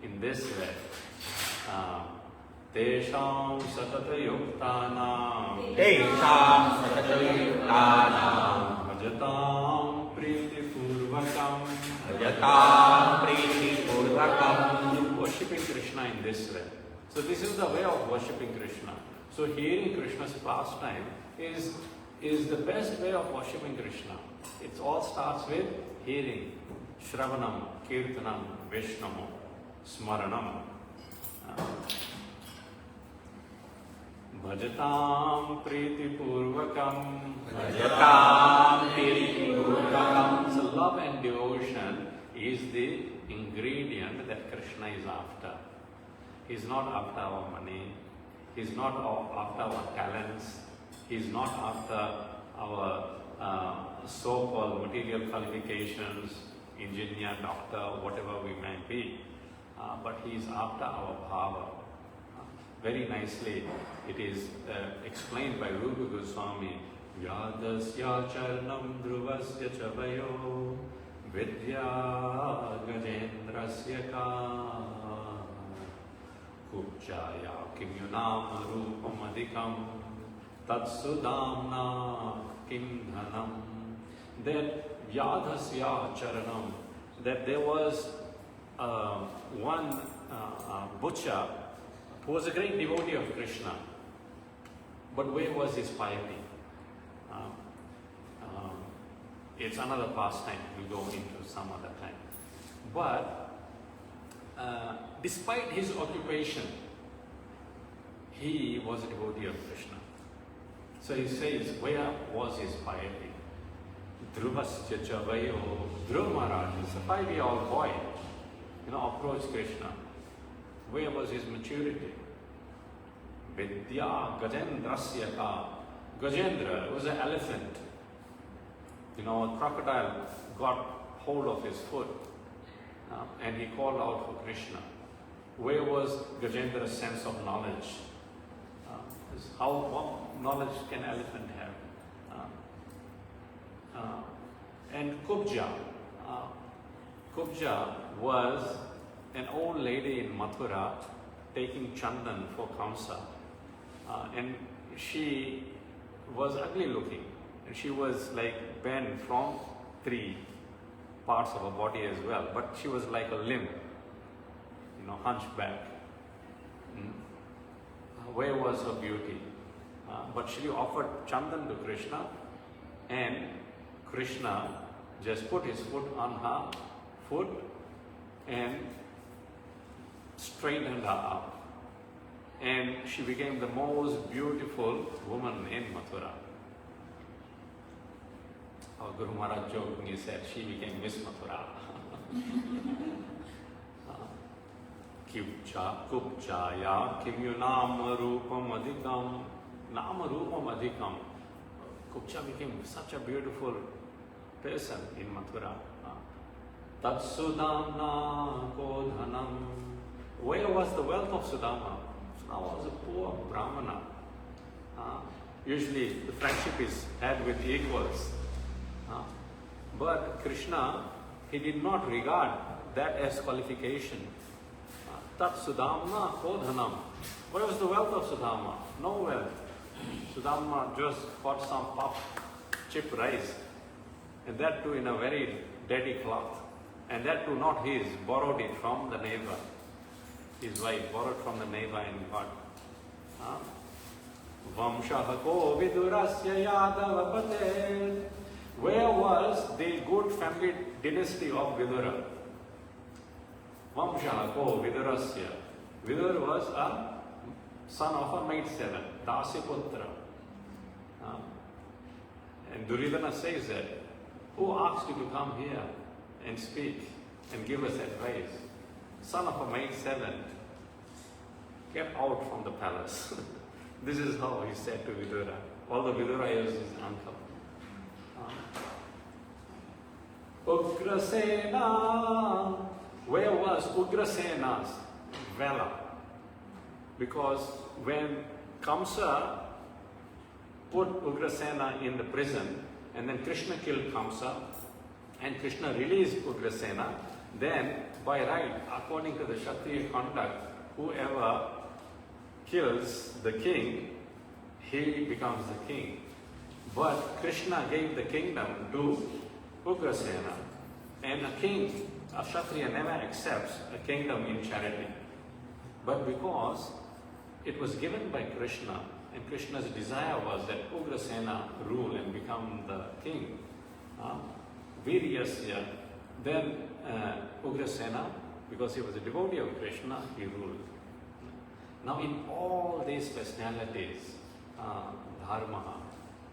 in this way. Tesham satata yuktana. Tesham satata yuktanam. Bhajatam priti purvakam. Bhajatam priti purvakam. Worshipping Krishna in this way. So this is the way of worshipping Krishna. So hearing Krishna's pastime is the best way of worshipping Krishna. It all starts with hearing. Shravanam, Kirtanam, Vaishnamo, Smaranam. Bhajatam priti purvakam. Bhajatam priti purvakam. So love and devotion is the ingredient that Krishna is after. He is not after our money. He is not after our talents. He is not after our so-called material qualifications, engineer, doctor, whatever we may be. But he is after our bhava. Very nicely, it is explained by Rupa Goswami. Yadasya charnam dhruvasya chavayo vidya gajendrasya ka kupchaya kimyunam rupam adhikam tatsudamna kim dhanam. That Yadasya charanam, that there was one butcher who was a great devotee of Krishna. But where was his piety? It's another pastime we'll go into some other time. But despite his occupation, he was a devotee of Krishna. So he says, where was his piety? Dhruvasya chavayo. Dhruva Maharaj is a 5-year-old boy, approached Krishna. Where was his maturity? Vidya Gajendrasya ka. Gajendra was an elephant. A crocodile got hold of his foot and he called out for Krishna. Where was Gajendra's sense of knowledge? What knowledge can elephant have? And Kubja. Kubja was an old lady in Mathura taking chandan for Kamsa. And she was ugly looking. And she was like bent from 3 parts of her body as well. But she was like a limb, hunchback. Where was her beauty? But she offered chandan to Krishna, and Krishna just put his foot on her foot and straightened her up. And she became the most beautiful woman in Mathura. Our Guru Maharaj jokingly said she became Miss Mathura. Kubchaya kimyu nama rupam adhikam. Nama rupam adhikam. Kubcha became such a beautiful person in Mathura. Tat Sudamna kodhanam. Where was the wealth of Sudama? Sudama was a poor Brahmana. Usually the friendship is had with equals. But Krishna, he did not regard that as qualification. Tat Sudamna kodhanam. Where was the wealth of Sudama? No wealth. Sudama just got some puff, chip rice, and that too in a very dirty cloth. And that too not his, borrowed it from the neighbor. His wife borrowed from the neighbor and got. Vamshahako vidurasya yadavapate. Where was the good family dynasty of Vidura? Vamshahako vidurasya. Vidur was a son of a maidservant, Dasiputra. And Duryodhana says that, who asked you to come here and speak and give us advice? Son of a maidservant, get out from the palace. This is how he said to Vidura. Although Vidura is his uncle. Ugrasena. Where was Ugrasena's valor? Because when Kamsa put Ugrasena in the prison, and then Krishna killed Kamsa, and Krishna released Ugrasena, then by right, according to the Kshatriya conduct, whoever kills the king, he becomes the king. But Krishna gave the kingdom to Ugrasena, and a king, a Kshatriya never accepts a kingdom in charity. But because it was given by Krishna, and Krishna's desire was that Ugrasena rule and become the king, Viryasya, then Ugrasena, because he was a devotee of Krishna, he ruled. Now in all these personalities, Dharma,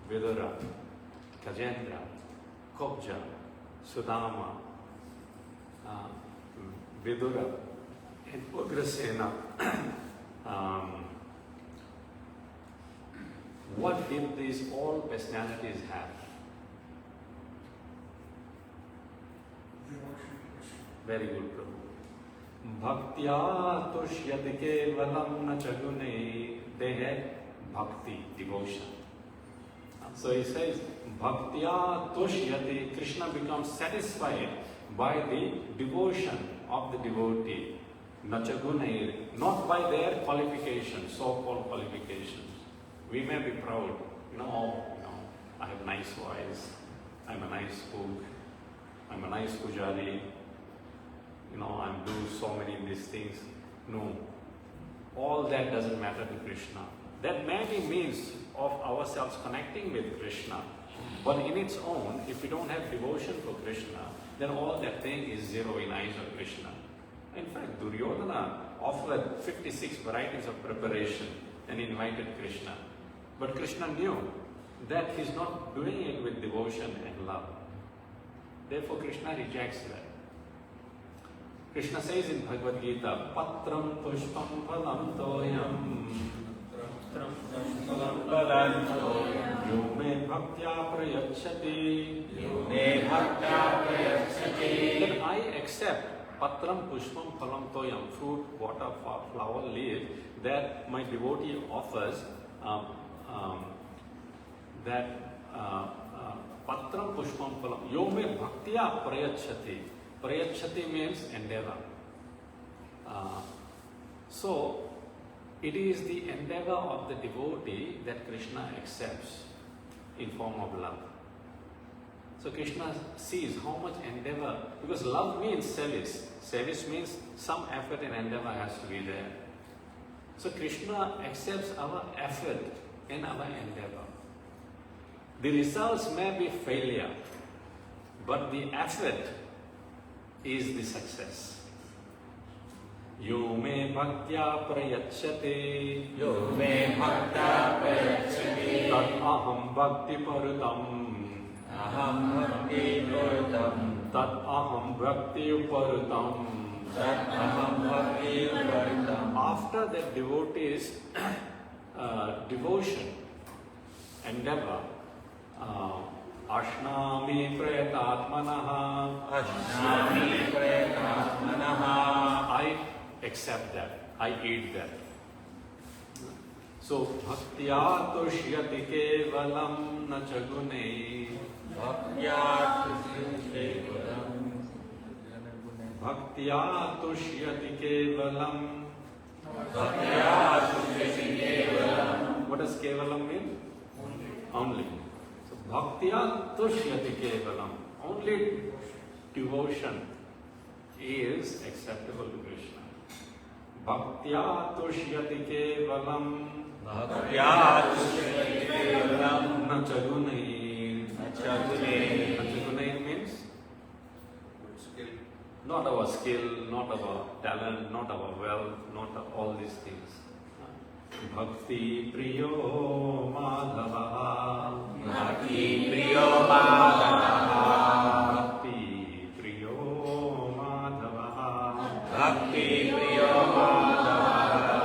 Vidura, Gajendra, Kubja, Sudama, Vidura, and Ugrasena, what did these all personalities have? Very good, Prabhu. Bhaktya tushyati kevalam na chagune. They had bhakti, devotion. So he says, Bhaktya tushyati. Krishna becomes satisfied by the devotion of the devotee. Na chagune. Not by their qualifications, so-called qualifications. We may be proud, I have nice voice, I'm a nice cook, I'm a nice pujari, I do so many of these things. No, all that doesn't matter to Krishna. That may be means of ourselves connecting with Krishna, but in its own, if we don't have devotion for Krishna, then all that thing is zero in eyes of Krishna. In fact, Duryodhana offered 56 varieties of preparation and invited Krishna. But Krishna knew that he's not doing it with devotion and love. Therefore, Krishna rejects that. Krishna says in Bhagavad Gita, Patram pushpam phalam toyam yume bhaktya prayachati. Then I accept Patram pushpam phalam toyam, fruit, water, flower, leaf, that my devotee offers, Patram pushpam phalam yume bhaktya prayachati. Prayachati means endeavor. So, it is the endeavor of the devotee that Krishna accepts in form of love. So Krishna sees how much endeavor, because love means service. Service means some effort and endeavor has to be there. So Krishna accepts our effort and our endeavor. The results may be failure, but the effort is the success. Yo me bhaktya prayachate, Yo me bhakta prayachati, tad aham bhakti parutam, aham bhakti parutam, tad aham bhakti parutam. tat aham bhakti parutam. After that devotee's devotion, endeavor, Ashnami prayatatmanaha, Ashnami prayatatmanaha, I accept that, I eat that. So, bhaktya tushyati kevalam na chagune, bhaktya kevalam, bhaktya tushyati kevalam. bhaktya kevalam. What does kevalam mean? Only. So, bhaktya tushyati kevalam. Only devotion is acceptable to Krishna. Bhaktya tushyati kevalam, Bhaktya kevalam, na chagune. nachagune. Nachagune means not our skill, not our talent, not our wealth, not all these things. Bhakti priyo madhava, Bhakti priyo madhava, Bhakti priyo madhava. Bhakti priyo madhava.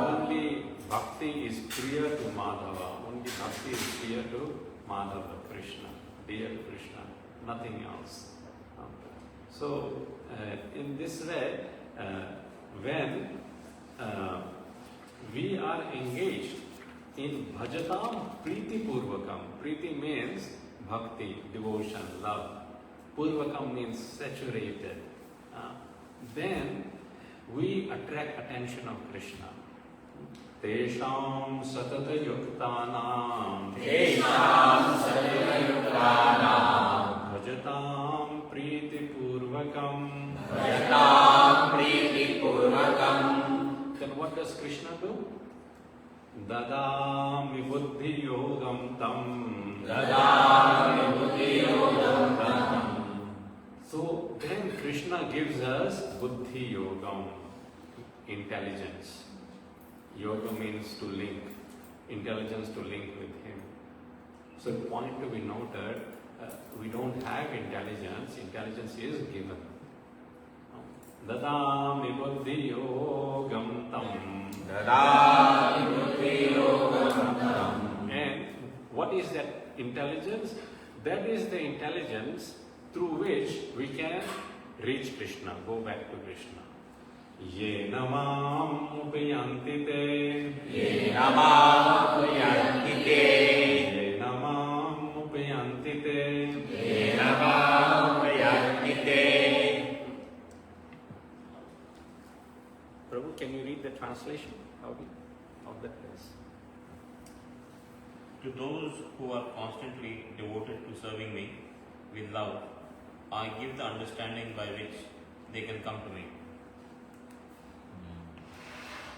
Only bhakti is priya to Madhava. Only bhakti is priya to Madhava, Krishna, dear Krishna, nothing else. So, in this way, when we are engaged in bhajatam priti purvakam, priti means bhakti, devotion, love. Purvakam means saturated. Then we attract attention of Krishna. Tesham satata yuktanam, Tesham satayuktanam, bhajatam priti purvakam. bhajatam priti purvakam. Then what does Krishna do? Dadami buddhi yogam tam. Dadami buddhi yogam tam. So then Krishna gives us buddhi yogam, intelligence. Yoga means to link, intelligence to link with Him. So the point to be noted, we don't have intelligence, intelligence is given. Dadami buddhi yogam tam. Dadami buddhi yogam tam. And what is that intelligence? That is the intelligence through which we can reach Krishna, go back to Krishna. Ye namam upayanti te. Ye namam upayanti te. Ye namam upayanti te. Ye namam upayanti te. Prabhu, can you read the translation of that verse? To those who are constantly devoted to serving me with love, I give the understanding by which they can come to me.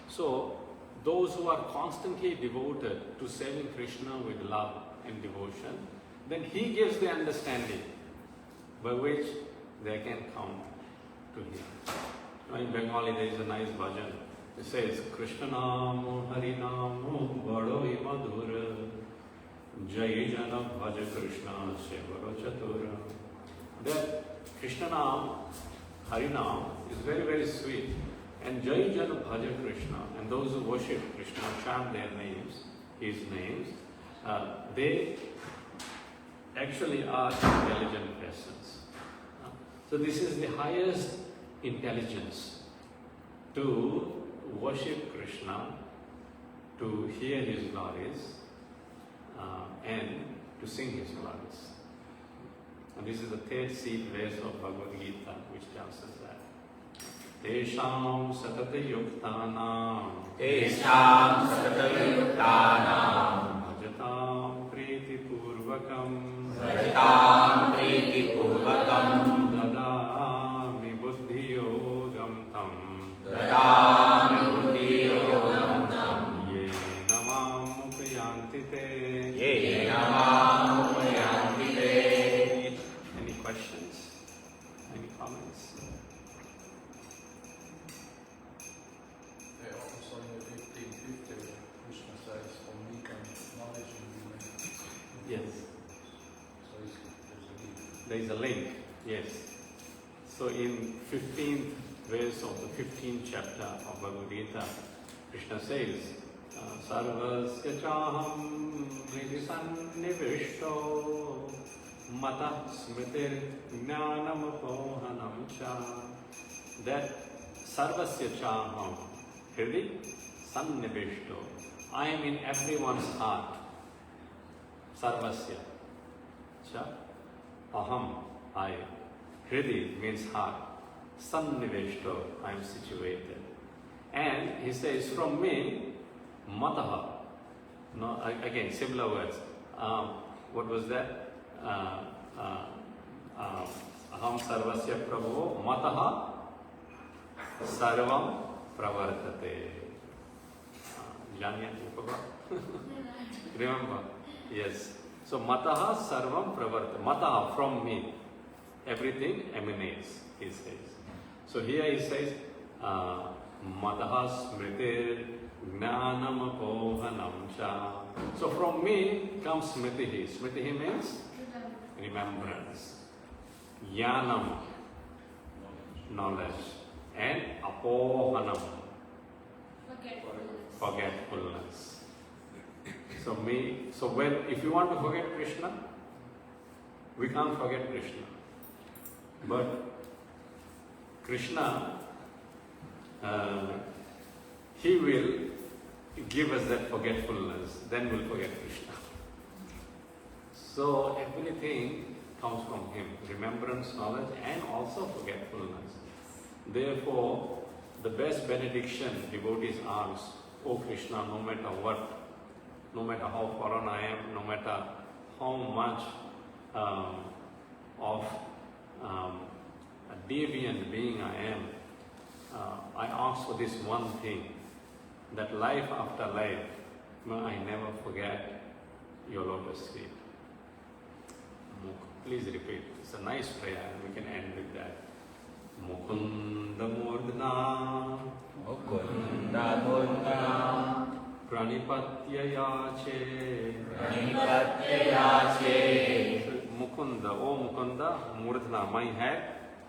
So, those who are constantly devoted to serving Krishna with love and devotion, then He gives the understanding by which they can come to Him. In Bengali there is a nice bhajan. It says, Krishna Namo Hari Namo Badoi Madhura Jai Jana Bhaja Krishna Sevaro Chatura. That Krishna Naam, Hari Naam is very, very sweet. And Jai Jana Bhaja Krishna, and those who worship Krishna, chant their names, his names, they actually are intelligent persons. So this is the highest intelligence, to worship Krishna, to hear his glories, and to sing his glories. And this is the third seed verse of Bhagavad Gita, which tells us that. Tesham satata yuktanam bhajatam priti purvakam dadami buddhi yogam tam ye namam upayanti te. Any questions? Any comments? Also in the 1550, Krishna says, only can knowledge and belief. Yes. So there's a link. There is a link, yes. So in 15th verse of the 15th chapter of Bhagavad Gita, Krishna says, Sarvasya chaham hridi sannivishto mata smritir jnanam apohanam cha. That Sarvasya chaham hridi sannivishto. I am in everyone's heart. Sarvasya cha. Aham, I. Hridi means heart. Sanniveshto, I am situated. And he says, from me, mataha. No, again, similar words. What was that? Aham sarvasya prabhu mataha sarvam pravartate. Janya, remember? Yes. So mataha sarvam pravartate. Mataha, from me. Everything emanates, he says. So here he says, mataha smritir jnanam apohanam cha. So from me comes smritihi. Smritihi means remembrance. Jnanam, knowledge. And apohanam, forgetfulness. So if you want to forget Krishna, we can't forget Krishna. But Krishna, he will give us that forgetfulness, then we'll forget Krishna. So everything comes from him, remembrance, knowledge, and also forgetfulness. Therefore, the best benediction devotees ask, "Oh Krishna, no matter what, no matter how foreign I am, no matter how much of a deviant being I am, I ask for this one thing, that life after life, may I never forget your lotus feet." Please repeat. It's a nice prayer and we can end with that. Mukunda Murdana Pranipatya Yache. Mukunda, oh Mukunda, Murdana, my head,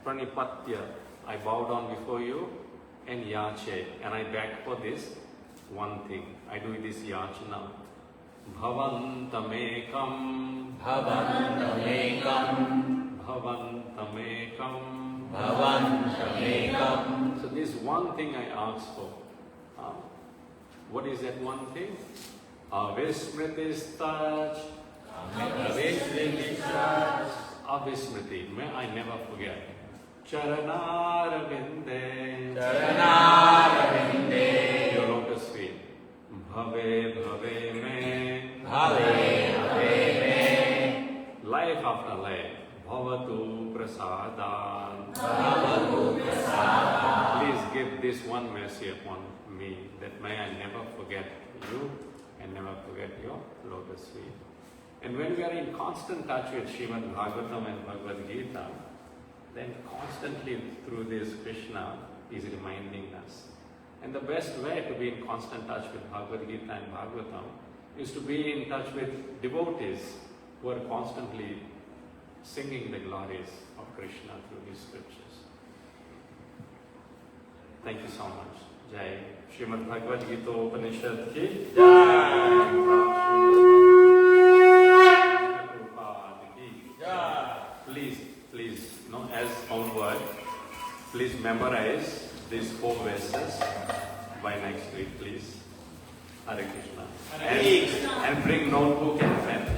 Pranipatya, I bow down before you, and Yache, and I beg for this one thing. I do this Yachana. Bhavantamekam, Bhavantamekam. So this one thing I ask for. What is that one thing? Avismritistach. Avismriti, may I never forget. Charanarvinde, your lotus feet. Bhave me, life after life. Bhavatu prasadan. Please give this one mercy upon me, that may I never forget you and never forget your lotus feet. And when we are in constant touch with Srimad Bhagavatam and Bhagavad Gita, then constantly through this Krishna is reminding us. And the best way to be in constant touch with Bhagavad Gita and Bhagavatam is to be in touch with devotees who are constantly singing the glories of Krishna through his scriptures. Thank you so much. Jai. Srimad Bhagavad Gita Upanishad ki Jai. Please, as homework, please memorize these 4 verses by next week, please. Hare Krishna. And bring notebook and pen.